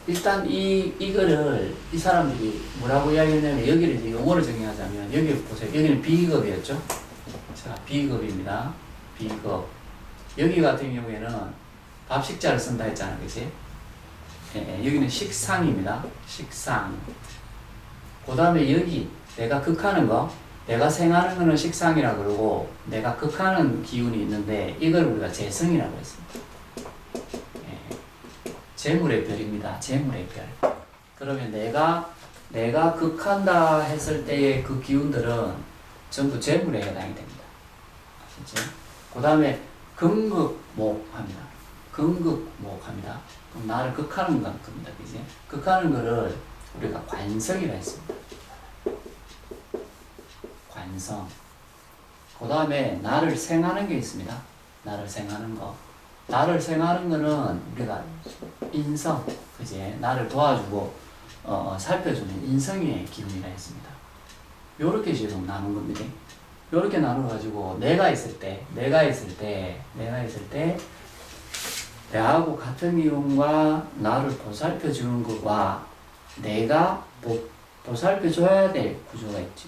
일단 이거를 이 사람들이 뭐라고 이야기했냐면 여기를 이제 용어를 정의하자면 여기 보세요. 여기는 B급이었죠. 자, B급입니다. B급. 여기 같은 경우에는 밥식자를 쓴다 했잖아, 그치? 예, 여기는 식상입니다. 식상. 그 다음에 여기 내가 극하는 거, 내가 생하는 거는 식상이라 그러고 내가 극하는 기운이 있는데 이걸 우리가 재성이라고 했습니다. 예, 재물의 별입니다. 재물의 별. 그러면 내가 극한다 했을 때의 그 기운들은 전부 재물에 해당이 됩니다. 아시죠? 그 다음에 금극목합니다. 금극목합니다. 그럼 나를 극하는 겁니다. 그지? 극하는 거를 우리가 관성이라 했습니다. 관성. 그 다음에 나를 생하는 게 있습니다. 나를 생하는 거. 나를 생하는 거는 우리가 인성, 그지? 나를 도와주고 살펴주는 인성의 기운이라 했습니다. 요렇게 지금 나눈 겁니다. 요렇게 나눠가지고 내가 있을 때 내하고 같은 이용과 나를 보살펴주는 것과 내가 보살펴줘야 될 구조가 있죠.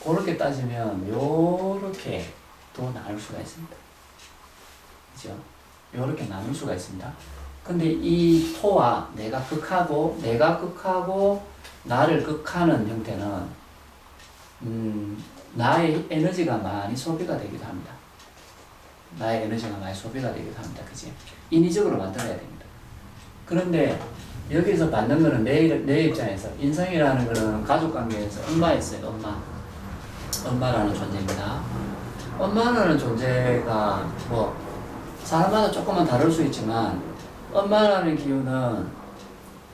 그렇게 따지면 요렇게 또 나눌 수가 있습니다. 그죠? 요렇게 나눌 수가 있습니다. 근데 이 토와 내가 극하고 나를 극하는 형태는 나의 에너지가 많이 소비가 되기도 합니다. 나의 에너지가 많이 소비가 되기도 합니다. 그지? 인위적으로 만들어야 됩니다. 그런데 여기서 받는 거는 내 입장에서 인성이라는 거는 가족 관계에서 엄마 있어요. 엄마라는 존재입니다. 엄마라는 존재가 뭐 사람마다 조금만 다를 수 있지만 엄마라는 기운은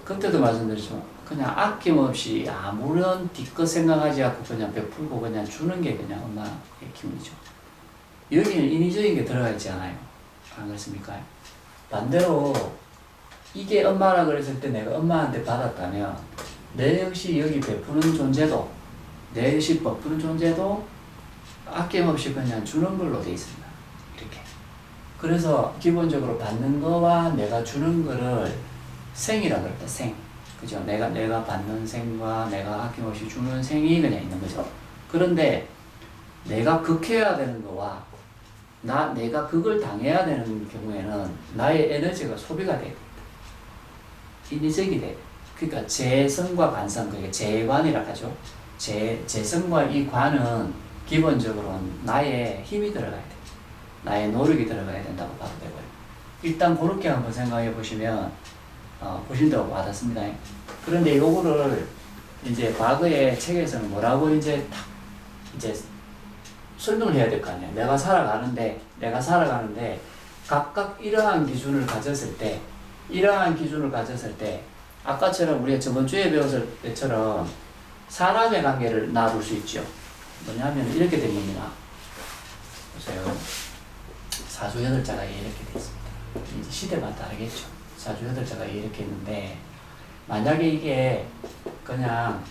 그때도 말씀드렸지만 그냥 아낌없이 아무런 뒤끝 생각하지 않고 그냥 베풀고 그냥 주는 게 그냥 엄마의 기운이죠. 여기는 인위적인 게 들어가 있지 않아요. 안 그렇습니까? 반대로 이게 엄마라 그랬을 때 내가 엄마한테 받았다면 내 역시 여기 베푸는 존재도 내 역시 베푸는 존재도 아낌없이 그냥 주는 걸로 돼 있습니다. 이렇게. 그래서 기본적으로 받는 거와 내가 주는 거를 생이라 그랬다. 생. 그죠? 내가 받는 생과 내가 아낌없이 주는 생이 그냥 있는 거죠. 그런데 내가 극해야 되는 거와 내가 그걸 당해야 되는 경우에는 나의 에너지가 소비가 돼요. 인위적이 돼요. 그러니까 재성과 관성, 그게 재관이라 하죠. 재성과 이 관은 기본적으로 나의 힘이 들어가야 돼요. 나의 노력이 들어가야 된다고 봐도 되고요. 일단 그렇게 한번 생각해 보시면 보신다고 받았습니다. 그런데 요거를 이제 과거의 책에서는 뭐라고 이제 설명을 해야 될 거 아니에요. 내가 살아가는데 각각 이러한 기준을 가졌을 때 아까처럼 우리가 저번 주에 배웠을 때처럼 사람의 관계를 놔둘 수 있죠. 뭐냐면 이렇게 된 겁니다. 보세요. 사주 8자가 이렇게 돼 있습니다. 이제 시대마다 다르겠죠. 사주 8자가 이렇게 있는데 만약에 이게 그냥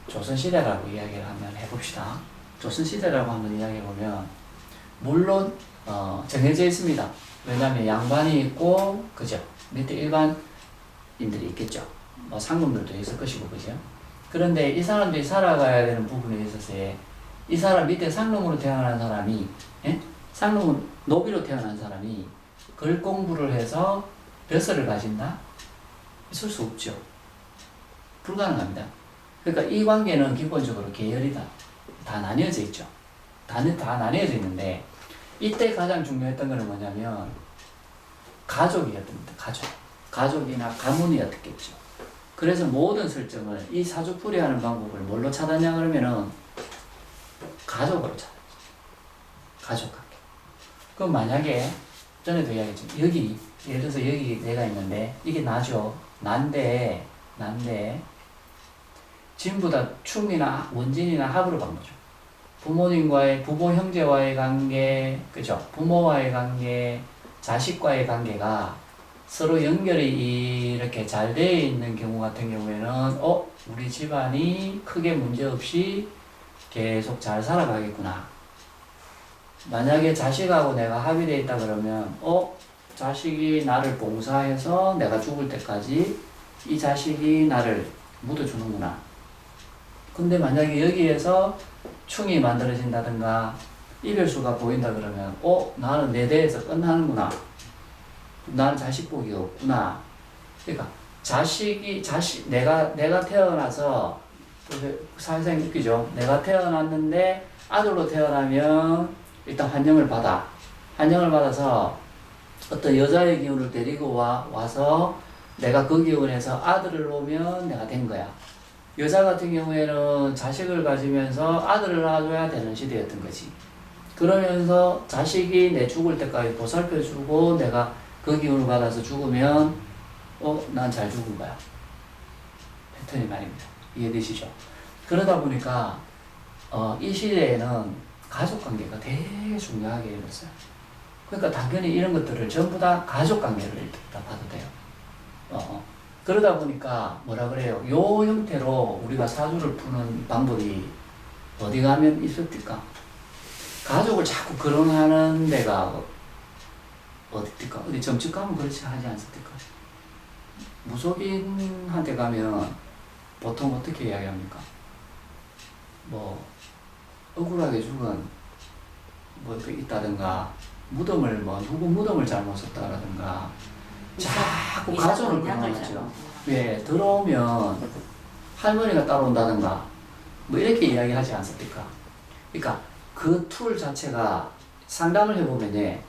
조선시대라고 이야기를 한번 해봅시다. 조선시대라고 한번 이야기해보면 물론 정해져 있습니다. 왜냐하면 양반이 있고 그죠? 밑에 일반인들이 있겠죠. 뭐 상금들도 있을 것이고 그죠? 그런데 이 사람들이 살아가야 되는 부분에 있어서 이 사람 밑에 상놈으로 태어난 사람이 상놈 노비로 태어난 사람이 글 공부를 해서 벼슬을 가진다? 있을 수 없죠. 불가능합니다. 그러니까 이 관계는 기본적으로 계열이다. 다 나뉘어져 있죠. 다 나뉘어져 있는데 이때 가장 중요했던 것은 뭐냐면 가족이었던 겁니다. 가족이나 가문이었겠죠. 그래서 모든 설정을 이 사주풀이하는 방법을 뭘로 찾았냐 그러면은 가족으로 찾았죠. 가족관계. 그럼 만약에 전에도 이야기했죠. 여기 예를 들어서 여기 내가 있는데 이게 나죠. 난데 전부 다 충이나 원진이나 합으로 간 거죠. 부모 형제와의 관계, 그죠? 부모와의 관계, 자식과의 관계가 서로 연결이 이렇게 잘 되어 있는 경우 같은 경우에는 우리 집안이 크게 문제 없이 계속 잘 살아가겠구나. 만약에 자식하고 내가 합의되어 있다 그러면 자식이 나를 봉사해서 내가 죽을 때까지 이 자식이 나를 묻어주는구나. 근데 만약에 여기에서 충이 만들어진다든가 이별수가 보인다 그러면 나는 내 대에서 끝나는구나. 나는 자식복이 없구나. 그러니까 내가 태어나서 사회상 웃기죠. 내가 태어났는데 아들로 태어나면 일단 환영을 받아서 어떤 여자의 기운을 데리고 와서 내가 그 기운에서 아들을 놓으면 내가 된 거야. 여자 같은 경우에는 자식을 가지면서 아들을 낳아줘야 되는 시대였던 거지. 그러면서 자식이 내 죽을 때까지 보살펴주고 내가 그 기운을 받아서 죽으면 난 잘 죽은 거야. 패턴이 말입니다. 이해되시죠? 그러다 보니까 이 시대에는 가족관계가 되게 중요하게 일어났어요. 그러니까 당연히 이런 것들을 전부 다 가족관계를 다 봐도 돼요. 그러다 보니까 뭐라 그래요? 요 형태로 우리가 사주를 푸는 방법이 어디 가면 있었을까? 가족을 자꾸 거론하는 데가 어디일까? 어디 점집 가면 그렇지 하지 않습니까? 무속인한테 가면 보통 어떻게 이야기합니까? 뭐 억울하게 죽은 있다든가 무덤을 누구 무덤을 잘못 썼다라든가 자꾸 가족을 거론하죠. 왜 들어오면 할머니가 따라온다든가 이렇게 이야기하지 않습니까? 그러니까 그 툴 자체가 상담을 해보면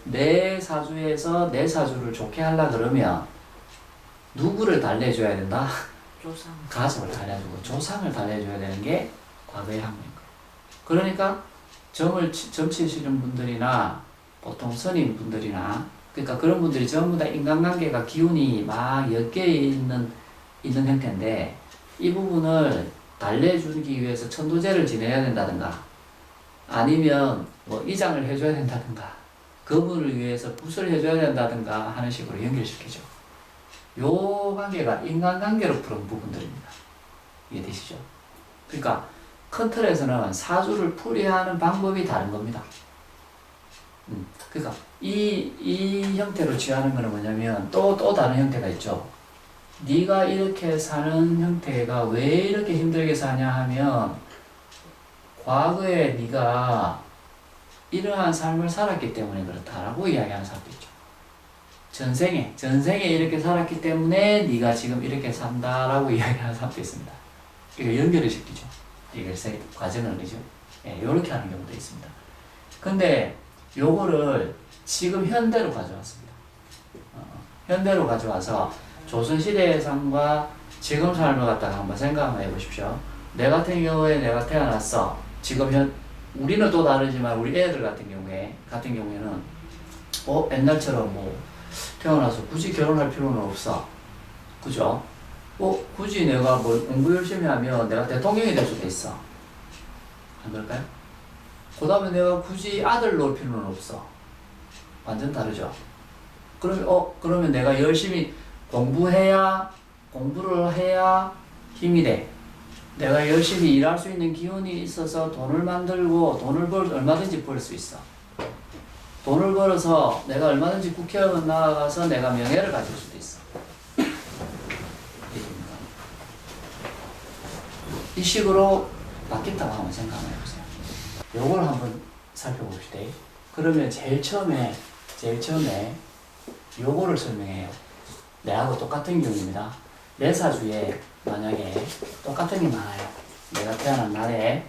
내 사주에서 내 사주를 좋게 하려 그러면 누구를 달래줘야 된다? 조상. 가족을 달래주고 조상을 달래줘야 되는 게 과거의 학문인 거예요. 그러니까 점치시는 분들이나 보통 선임분들이나 그러니까 그런 분들이 전부 다 인간관계가 기운이 막 엮여 있는 형태인데 이 부분을 달래주기 위해서 천도제를 지내야 된다든가 아니면 이장을 해줘야 된다든가 그분을 위해서 붓을 해줘야 된다든가 하는 식으로 연결시키죠. 요 관계가 인간관계로 푸는 부분들입니다. 이해되시죠? 그러니까 큰 틀에서는 사주를 풀이하는 방법이 다른 겁니다. 그러니까 이 형태로 취하는 거는 뭐냐면 또 다른 형태가 있죠. 네가 이렇게 사는 형태가 왜 이렇게 힘들게 사냐 하면 과거에 네가 이러한 삶을 살았기 때문에 그렇다라고 이야기하는 사람도 있죠. 전생에 이렇게 살았기 때문에 네가 지금 이렇게 산다라고 이야기하는 사람도 있습니다. 이거 연결을 시키죠. 이걸 과정을 그죠. 이렇게 하는 경우도 있습니다. 근데 요거를 지금 현대로 가져왔습니다. 현대로 가져와서 조선시대의 삶과 지금 삶을 갖다가 한번 생각을 해보십시오. 내 같은 경우에 내가 태어났어. 지금 우리는 또 다르지만 우리 애들 같은 경우에는 옛날처럼 태어나서 굳이 결혼할 필요는 없어. 그죠? 굳이 내가 공부 열심히 하면 내가 대통령이 될 수도 있어. 안 그럴까요? 그 다음에 내가 굳이 아들 놓을 필요는 없어. 완전 다르죠? 그러면 내가 열심히 공부를 해야 힘이 돼. 내가 열심히 일할 수 있는 기운이 있어서 돈을 만들고 얼마든지 벌 수 있어. 돈을 벌어서 내가 얼마든지 국회의원 나아가서 내가 명예를 가질 수도 있어. 이 식으로 바뀌었다고 한번 생각을 해보세요. 요걸 한번 살펴봅시다. 그러면 제일 처음에 요거를 설명해요. 내하고 똑같은 경우입니다. 내 사주에 만약에 똑같은 게 많아요. 내가 태어난 날에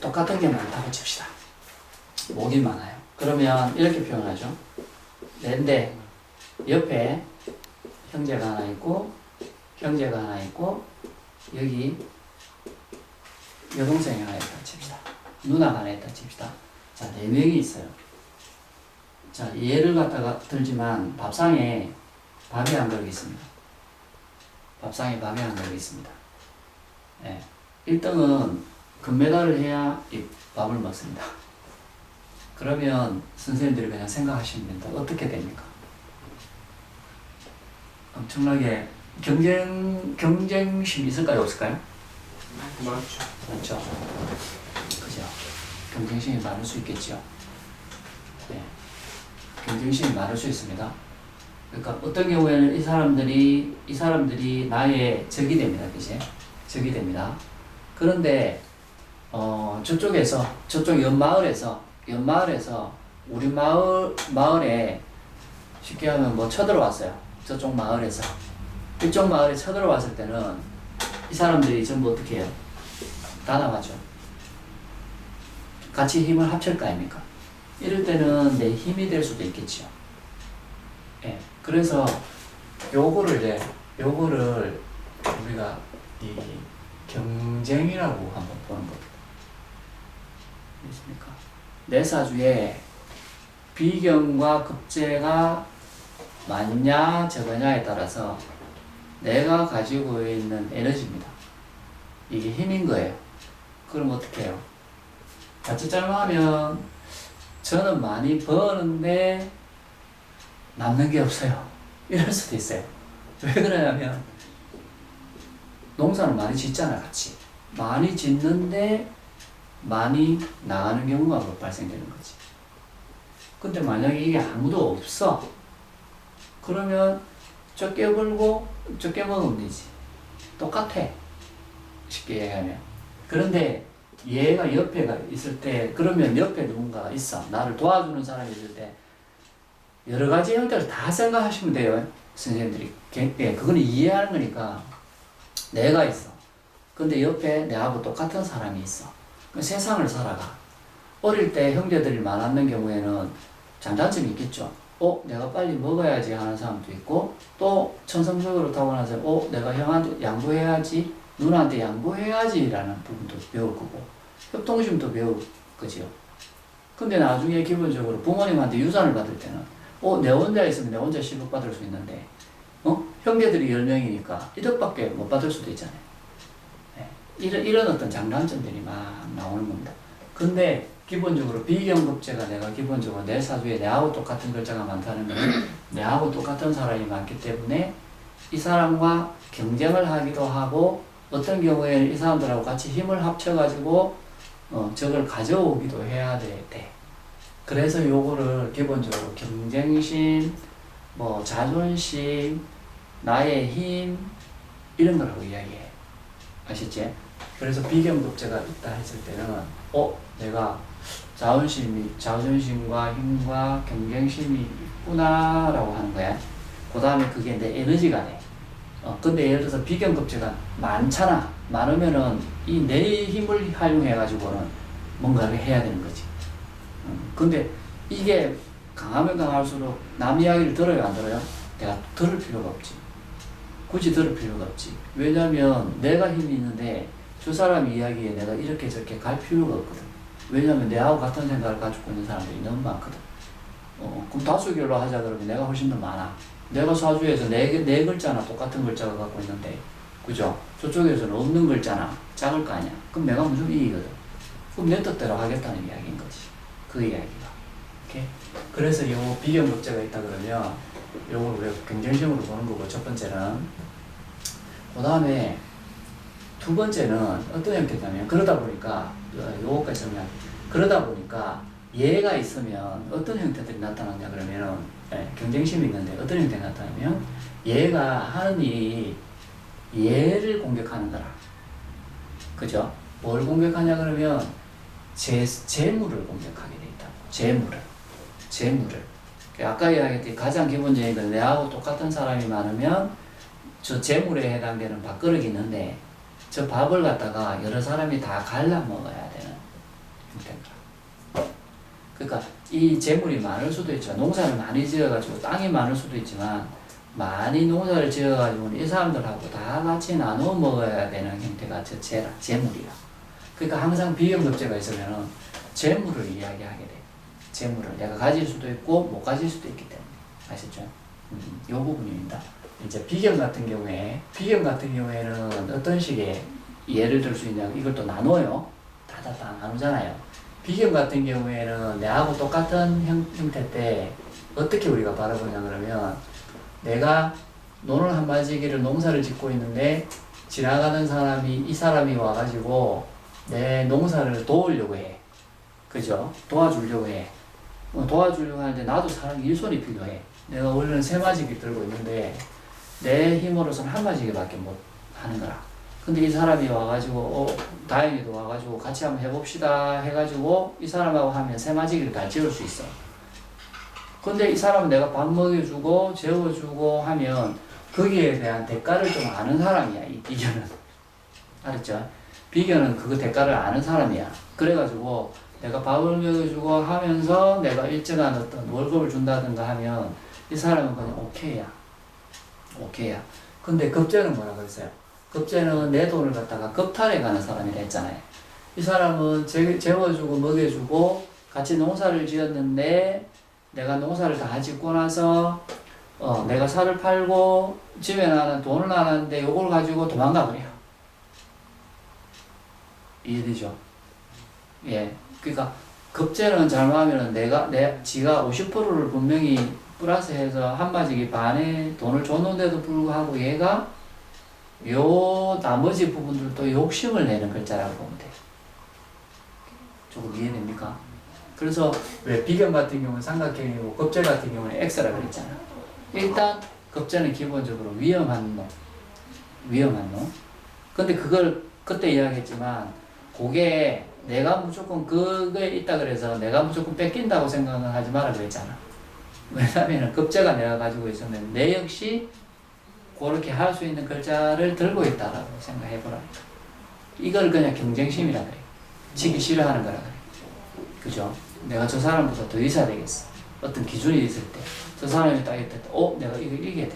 똑같은 게 많다고 칩시다. 목이 많아요. 그러면 이렇게 표현하죠. 내인데 옆에 형제가 하나 있고 여기 여동생이 하나 있다 칩시다. 누나가 하나 있다 칩시다. 자, 4명이 있어요. 자, 예를 갖다가 들지만 밥상에 밥이 한 그릇 있습니다. 네. 1등은 금메달을 해야 이 밥을 먹습니다. 그러면 선생님들이 그냥 생각하시면 됩니다. 어떻게 됩니까? 엄청나게 경쟁심이 있을까요? 없을까요? 많죠. 그렇죠. 그죠. 경쟁심이 많을 수 있겠죠. 경쟁심이 많을 수 있습니다. 그러니까 어떤 경우에는 이 사람들이 나의 적이 됩니다. 그치? 적이 됩니다. 그런데 저쪽 옆마을에서 우리 마을에 쉽게 하면 뭐 쳐들어왔어요. 저쪽 마을에서. 이쪽 마을에 쳐들어왔을 때는 이 사람들이 전부 어떻게 해요? 다 나가죠. 같이 힘을 합칠 거 아닙니까? 이럴 때는 내 힘이 될 수도 있겠죠. 예. 그래서 요거를 우리가 이 경쟁이라고 한번 보는 겁니다. 있습니까? 내 사주에 비경과 급제가 많냐 적으냐에 따라서 내가 가지고 있는 에너지입니다. 이게 힘인 거예요. 그럼 어떻게 해요? 자칫 잘못하면 저는 많이 버는데 남는 게 없어요. 이럴 수도 있어요. 왜 그러냐면 농사를 많이 짓잖아, 같이. 많이 짓는데 많이 나가는 경우가 발생되는 거지. 근데 만약에 이게 아무도 없어. 그러면 적게 벌고 적게 먹으면 되지. 똑같아. 쉽게 얘기하면. 그런데 얘가 옆에가 있을 때, 그러면 옆에 누군가가 있어. 나를 도와주는 사람이 있을 때 여러 가지 형태를 다 생각하시면 돼요. 선생님들이. 예, 그거는 이해하는 거니까. 내가 있어. 근데 옆에 내하고 똑같은 사람이 있어. 세상을 살아가. 어릴 때 형제들이 많았는 경우에는 장단점이 있겠죠. 내가 빨리 먹어야지 하는 사람도 있고, 또 천성적으로 타고난 사람, 내가 형한테 양보해야지, 누나한테 양보해야지 라는 부분도 배울 거고, 협동심도 배울 거지요. 근데 나중에 기본적으로 부모님한테 유산을 받을 때는, 내 혼자 있으면 내 혼자 10억 받을 수 있는데, 형제들이 10명이니까 1억밖에 못 받을 수도 있잖아요. 네. 이런 어떤 장단점들이 막 나오는 겁니다. 근데 기본적으로 비경급제가 내가 기본적으로 내 사주에 내하고 똑같은 글자가 많다는 건 내하고 똑같은 사람이 많기 때문에 이 사람과 경쟁을 하기도 하고 어떤 경우에는 이 사람들하고 같이 힘을 합쳐가지고 적을 가져오기도 해야 돼. 그래서 요거를 기본적으로 경쟁심, 뭐 자존심, 나의 힘 이런 거라고 이야기해. 아시지? 그래서 비경급제가 있다 했을 때는 내가 자존심과 힘과 경쟁심이 있구나라고 하는 거야. 그 다음에 그게 내 에너지가 돼. 근데 예를 들어서 비경급제가 많잖아. 많으면은 이 내 힘을 활용해가지고는 뭔가를 해야 되는 거지. 근데 이게 강하면 강할수록 남 이야기를 들어요, 안 들어요? 내가 들을 필요가 없지. 굳이 들을 필요가 없지. 왜냐면 내가 힘이 있는데 저 사람 이야기에 내가 이렇게 저렇게 갈 필요가 없거든. 왜냐면 내하고 같은 생각을 가지고 있는 사람들이 너무 많거든. 그럼 다수결로 하자 그러면 내가 훨씬 더 많아. 내가 사주에서 네 글자나 똑같은 글자가 갖고 있는데, 그죠? 저쪽에서는 없는 글자나 작을 거 아니야. 그럼 내가 무슨 이익이거든. 그럼 내 뜻대로 하겠다는 이야기인 거지. 그 이야기가. 오케이? 그래서 요 비경급제가 있다 그러면 요걸 우리가 경쟁심으로 보는 거고, 첫 번째는. 그 다음에 두 번째는 어떤 형태냐면, 그러다 보니까 요거까지 정리할게. 그러다 보니까 얘가 있으면 어떤 형태들이 나타나냐 그러면은, 경쟁심이 있는데 어떤 형태가 나타나면 얘가 하는 일이 얘를 공격하는 거라. 그죠? 뭘 공격하냐 그러면 재물을 공격하게 돼 있다고. 재물을. 아까 이야기했듯이 가장 기본적인 건 내하고 똑같은 사람이 많으면 저 재물에 해당되는 밥그릇이 있는데 저 밥을 갖다가 여러 사람이 다 갈라 먹어야 되는 형태인가. 그러니까 이 재물이 많을 수도 있죠. 농사를 많이 지어가지고 땅이 많을 수도 있지만 많이 농사를 지어가지고 이 사람들하고 다 같이 나눠 먹어야 되는 형태가 재물이라. 그러니까 항상 비경급제가 있으면은 재물을 이야기하게 돼. 재물을 내가 가질 수도 있고 못 가질 수도 있기 때문에. 아시죠? 이 부분입니다. 이제 비경 같은 경우에는 어떤 식의 예를 들 수 있냐, 이걸 또 나눠요. 다 나누잖아요. 비경 같은 경우에는 내하고 똑같은 형태 때 어떻게 우리가 바라보냐 그러면, 내가 논을 한 마지기를 농사를 짓고 있는데 지나가는 이 사람이 와가지고 내 농사를 도우려고 해. 그죠? 도와주려고 해. 도와주려고 하는데 나도 사람 일손이 필요해. 내가 원래는 세 마지기 들고 있는데 내 힘으로서는 한 마지기밖에 못 하는 거라. 근데 이 사람이 와가지고 다행히도 와가지고 같이 한번 해봅시다 해가지고 이 사람하고 하면 세 마지기를 다 지을 수 있어. 근데 이 사람은 내가 밥 먹여주고 재워주고 하면 거기에 대한 대가를 좀 아는 사람이야, 이 비견은. 알았죠? 비견은 그 대가를 아는 사람이야. 그래가지고 내가 밥을 먹여주고 하면서 내가 일정한 어떤 월급을 준다든가 하면 이 사람은 그냥 오케이야. 오케이야. 근데 급제는 뭐라 그랬어요? 급제는 내 돈을 갖다가 겁탈해 가는 사람이라 했잖아요. 이 사람은 재워주고 먹여주고 같이 농사를 지었는데 내가 농사를 다 짓고 나서 내가 살을 팔고 집에 나는 돈을 나는데 요걸 가지고 도망가 버려. 이해되죠? 예. 그러니까 급제는 잘못하면 지가 50%를 분명히 플러스해서 한마디기 반에 돈을 줬는데도 불구하고 얘가 요 나머지 부분들도 욕심을 내는 글자라고 보면 돼. 조금 이해됩니까? 그래서 왜 비견 같은 경우는 삼각형이고 급제 같은 경우는 X라 그랬잖아. 일단 급제는 기본적으로 위험한 놈. 근데 그걸 그때 이야기했지만 그게 내가 무조건 그거에 있다 그래서 내가 무조건 뺏긴다고 생각은 하지 마라 그랬잖아. 왜냐면 급제가 내가 가지고 있으면 내 역시 그렇게 할 수 있는 글자를 들고 있다라고 생각해보라니까. 이걸 그냥 경쟁심이라 그래. 지기 싫어하는 거라 그래. 그죠? 내가 저 사람보다 더 있어야 되겠어. 어떤 기준이 있을 때. 저 사람이 딱 있을 때, 내가 이거 이겨야 돼.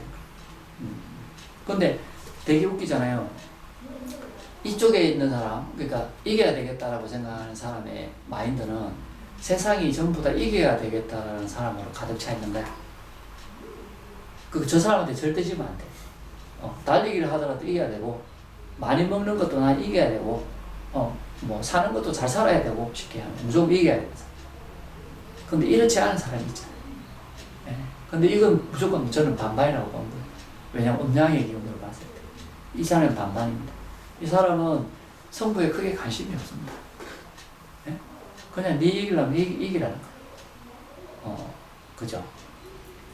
근데 되게 웃기잖아요. 이쪽에 있는 사람, 그러니까 이겨야 되겠다라고 생각하는 사람의 마인드는 세상이 전부 다 이겨야 되겠다라는 사람으로 가득 차 있는 거야. 저 사람한테 절대 지면 안 돼. 달리기를 하더라도 이겨야 되고, 많이 먹는 것도 난 이겨야 되고, 사는 것도 잘 살아야 되고, 쉽게 하면. 무조건 이겨야 됩니다. 근데 이렇지 않은 사람이 있잖아요. 예. 근데 이건 무조건 저는 반반이라고 보는 거예요. 왜냐면 음양의 기운으로 봤을 때. 이 사람은 반반입니다. 이 사람은 성부에 크게 관심이 없습니다. 예? 그냥 네 이기려면 이기라는 거예요. 그죠?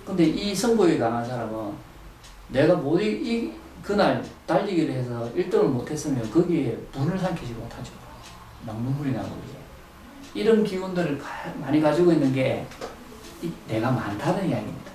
근데 이 성부에 강한 사람은 내가 그날 달리기를 해서 1등을 못했으면 거기에 분을 삼키지 못하죠. 막 눈물이 나고 이런 기운들을 많이 가지고 있는 게 내가 많다는 이야기입니다.